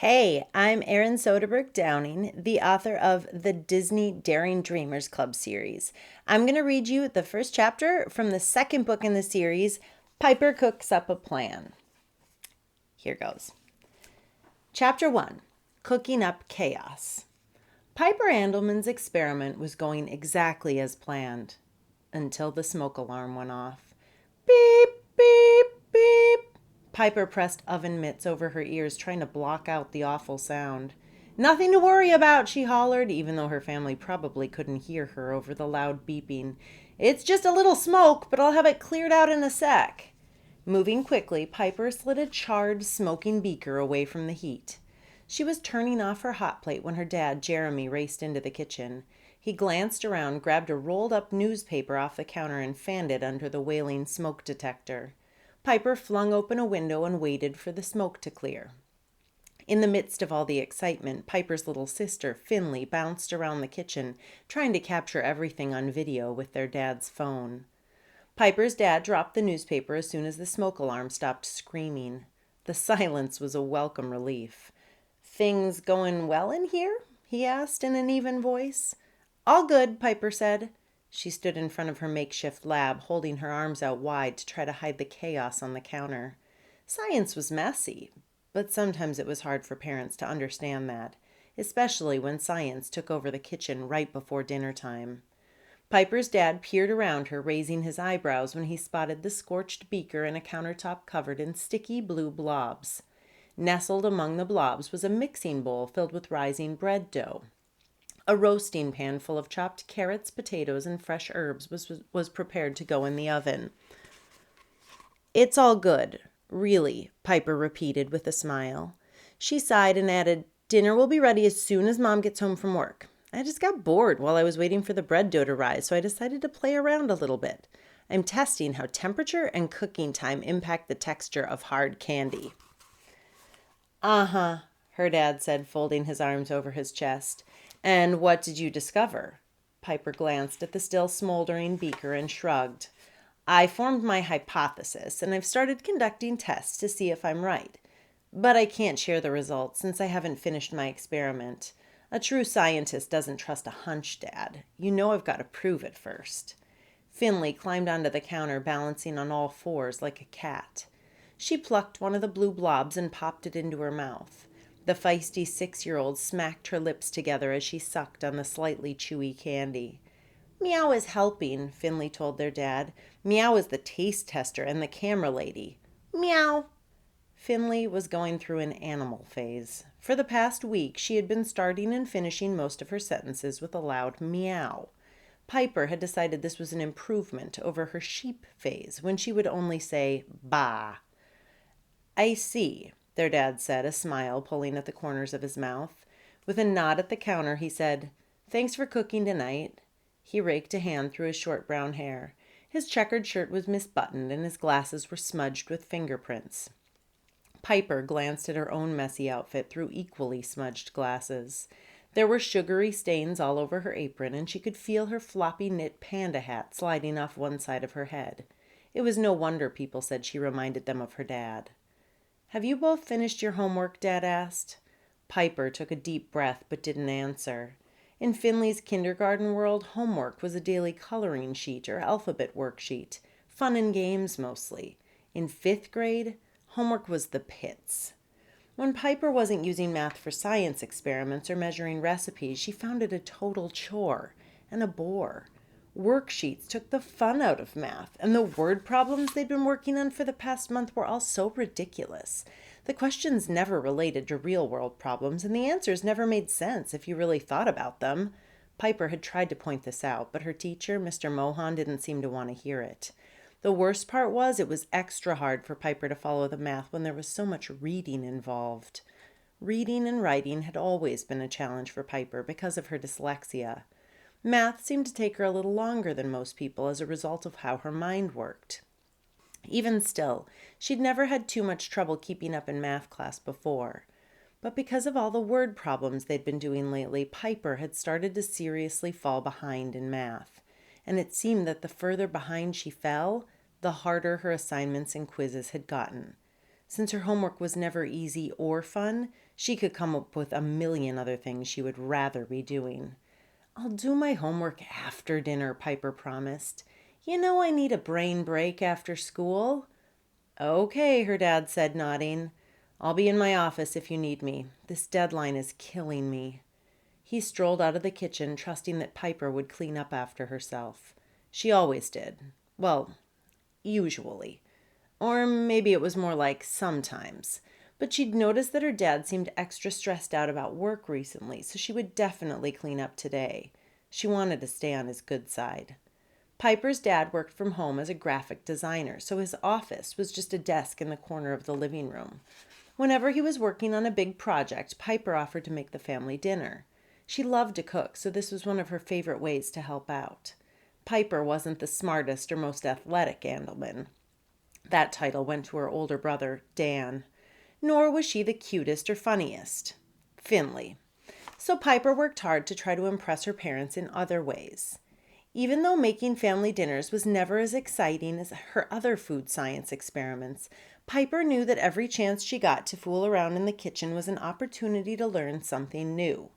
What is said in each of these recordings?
Hey, I'm Erin Soderberg Downing, the author of the Disney Daring Dreamers Club series. I'm going to read you the first chapter from the second book in the series, Piper Cooks Up a Plan. Here goes. Chapter 1, Cooking Up Chaos. Piper Andelman's experiment was going exactly as planned until the smoke alarm went off. Beep, beep, beep. Piper pressed oven mitts over her ears, trying to block out the awful sound. Nothing to worry about, she hollered, even though her family probably couldn't hear her over the loud beeping. It's just a little smoke, but I'll have it cleared out in a sec. Moving quickly, Piper slid a charred, smoking beaker away from the heat. She was turning off her hot plate when her dad, Jeremy, raced into the kitchen. He glanced around, grabbed a rolled-up newspaper off the counter, and fanned it under the wailing smoke detector. Piper flung open a window and waited for the smoke to clear. In the midst of all the excitement, Piper's little sister, Finley, bounced around the kitchen, trying to capture everything on video with their dad's phone. Piper's dad dropped the newspaper as soon as the smoke alarm stopped screaming. The silence was a welcome relief. "Things going well in here?" he asked in an even voice. "All good," Piper said. She stood in front of her makeshift lab, holding her arms out wide to try to hide the chaos on the counter. Science was messy, but sometimes it was hard for parents to understand that, especially when science took over the kitchen right before dinner time. Piper's dad peered around her, raising his eyebrows when he spotted the scorched beaker in a countertop covered in sticky blue blobs. Nestled among the blobs was a mixing bowl filled with rising bread dough. A roasting pan full of chopped carrots, potatoes, and fresh herbs was prepared to go in the oven. "It's all good, really," Piper repeated with a smile. She sighed and added, "Dinner will be ready as soon as Mom gets home from work. I just got bored while I was waiting for the bread dough to rise, so I decided to play around a little bit. I'm testing how temperature and cooking time impact the texture of hard candy." "Uh-huh," her dad said, folding his arms over his chest. "And what did you discover?" Piper glanced at the still smoldering beaker and shrugged. "I formed my hypothesis, and I've started conducting tests to see if I'm right. But I can't share the results since I haven't finished my experiment. A true scientist doesn't trust a hunch, Dad. You know I've got to prove it first." Finley climbed onto the counter, balancing on all fours like a cat. She plucked one of the blue blobs and popped it into her mouth. The feisty 6-year-old smacked her lips together as she sucked on the slightly chewy candy. "Meow is helping," Finley told their dad. "Meow is the taste tester and the camera lady. Meow." Finley was going through an animal phase. For the past week, she had been starting and finishing most of her sentences with a loud meow. Piper had decided this was an improvement over her sheep phase, when she would only say "bah." "I see," their dad said, a smile pulling at the corners of his mouth. With a nod at the counter, he said, "Thanks for cooking tonight." He raked a hand through his short brown hair. His checkered shirt was misbuttoned and his glasses were smudged with fingerprints. Piper glanced at her own messy outfit through equally smudged glasses. There were sugary stains all over her apron, and she could feel her floppy knit panda hat sliding off one side of her head. It was no wonder people said she reminded them of her dad. "Have you both finished your homework?" Dad asked. Piper took a deep breath but didn't answer. In Finley's kindergarten world, homework was a daily coloring sheet or alphabet worksheet, fun and games mostly. In 5th grade, homework was the pits. When Piper wasn't using math for science experiments or measuring recipes, she found it a total chore and a bore. Worksheets took the fun out of math, and the word problems they'd been working on for the past month were all so ridiculous. The questions never related to real-world problems, and the answers never made sense if you really thought about them. Piper had tried to point this out, but her teacher, Mr. Mohan, didn't seem to want to hear it. The worst part was it was extra hard for Piper to follow the math when there was so much reading involved. Reading and writing had always been a challenge for Piper because of her dyslexia. Math seemed to take her a little longer than most people as a result of how her mind worked. Even still, she'd never had too much trouble keeping up in math class before. But because of all the word problems they'd been doing lately, Piper had started to seriously fall behind in math. And it seemed that the further behind she fell, the harder her assignments and quizzes had gotten. Since her homework was never easy or fun, she could come up with a million other things she would rather be doing. "I'll do my homework after dinner," Piper promised. "You know I need a brain break after school." "Okay," her dad said, nodding. "I'll be in my office if you need me. This deadline is killing me." He strolled out of the kitchen, trusting that Piper would clean up after herself. She always did. Well, usually. Or maybe it was more like sometimes. But she'd noticed that her dad seemed extra stressed out about work recently, so she would definitely clean up today. She wanted to stay on his good side. Piper's dad worked from home as a graphic designer, so his office was just a desk in the corner of the living room. Whenever he was working on a big project, Piper offered to make the family dinner. She loved to cook, so this was one of her favorite ways to help out. Piper wasn't the smartest or most athletic Andelman. That title went to her older brother, Dan. Nor was she the cutest or funniest, Finley. So Piper worked hard to try to impress her parents in other ways. Even though making family dinners was never as exciting as her other food science experiments, Piper knew that every chance she got to fool around in the kitchen was an opportunity to learn something new.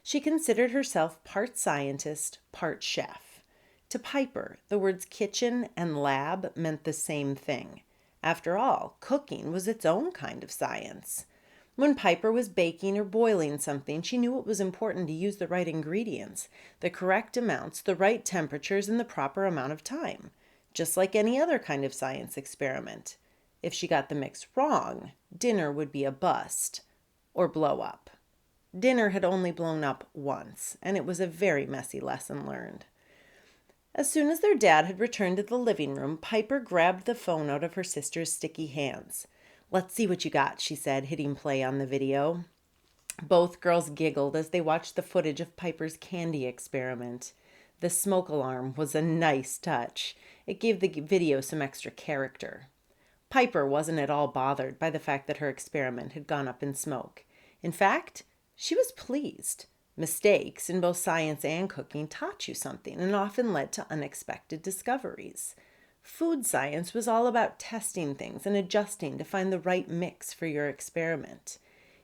She considered herself part scientist, part chef. To Piper, the words kitchen and lab meant the same thing. After all, cooking was its own kind of science. When Piper was baking or boiling something, she knew it was important to use the right ingredients, the correct amounts, the right temperatures, and the proper amount of time, just like any other kind of science experiment. If she got the mix wrong, dinner would be a bust or blow up. Dinner had only blown up once, and it was a very messy lesson learned. As soon as their dad had returned to the living room, Piper grabbed the phone out of her sister's sticky hands. "Let's see what you got," she said, hitting play on the video. Both girls giggled as they watched the footage of Piper's candy experiment. The smoke alarm was a nice touch. It gave the video some extra character. Piper wasn't at all bothered by the fact that her experiment had gone up in smoke. In fact, she was pleased. Mistakes in both science and cooking taught you something and often led to unexpected discoveries. Food science was all about testing things and adjusting to find the right mix for your experiment.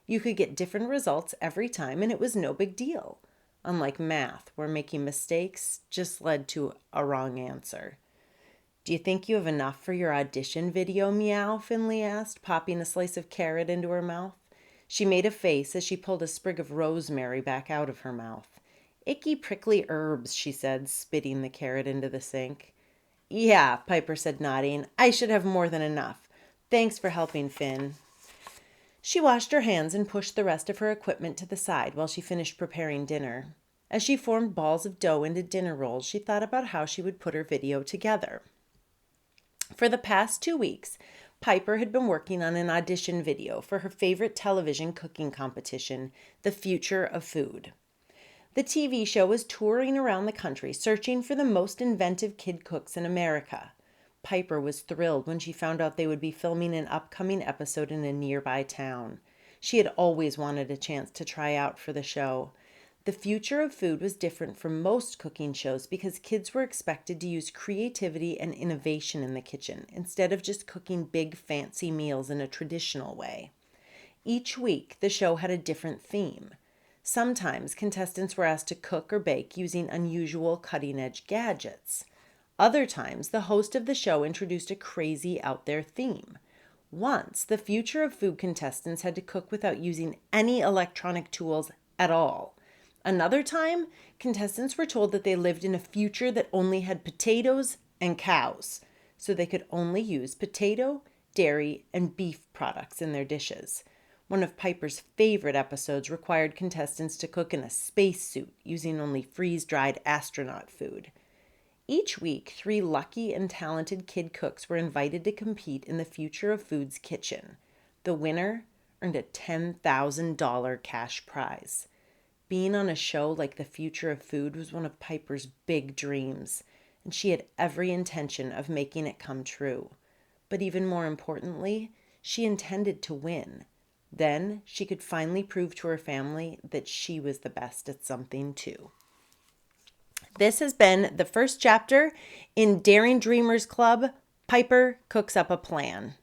You could get different results every time, and it was no big deal. Unlike math, where making mistakes just led to a wrong answer. "Do you think you have enough for your audition video, Meow?" Finley asked, popping a slice of carrot into her mouth. She made a face as she pulled a sprig of rosemary back out of her mouth. "Icky prickly herbs," she said, spitting the carrot into the sink. "Yeah," Piper said, nodding. "I should have more than enough. Thanks for helping, Finn." She washed her hands and pushed the rest of her equipment to the side while she finished preparing dinner. As she formed balls of dough into dinner rolls, she thought about how she would put her video together. For the past 2 weeks, Piper had been working on an audition video for her favorite television cooking competition, The Future of Food. The TV show was touring around the country, searching for the most inventive kid cooks in America. Piper was thrilled when she found out they would be filming an upcoming episode in a nearby town. She had always wanted a chance to try out for the show. The Future of Food was different from most cooking shows because kids were expected to use creativity and innovation in the kitchen instead of just cooking big fancy meals in a traditional way. Each week, the show had a different theme. Sometimes contestants were asked to cook or bake using unusual cutting-edge gadgets. Other times, the host of the show introduced a crazy out-there theme. Once, the Future of Food contestants had to cook without using any electronic tools at all. Another time, contestants were told that they lived in a future that only had potatoes and cows, so they could only use potato, dairy, and beef products in their dishes. One of Piper's favorite episodes required contestants to cook in a spacesuit using only freeze-dried astronaut food. Each week, 3 lucky and talented kid cooks were invited to compete in the Future of Food's kitchen. The winner earned a $10,000 cash prize. Being on a show like The Future of Food was one of Piper's big dreams, and she had every intention of making it come true. But even more importantly, she intended to win. Then she could finally prove to her family that she was the best at something too. This has been the first chapter in Daring Dreamers Club, Piper Cooks Up a Plan.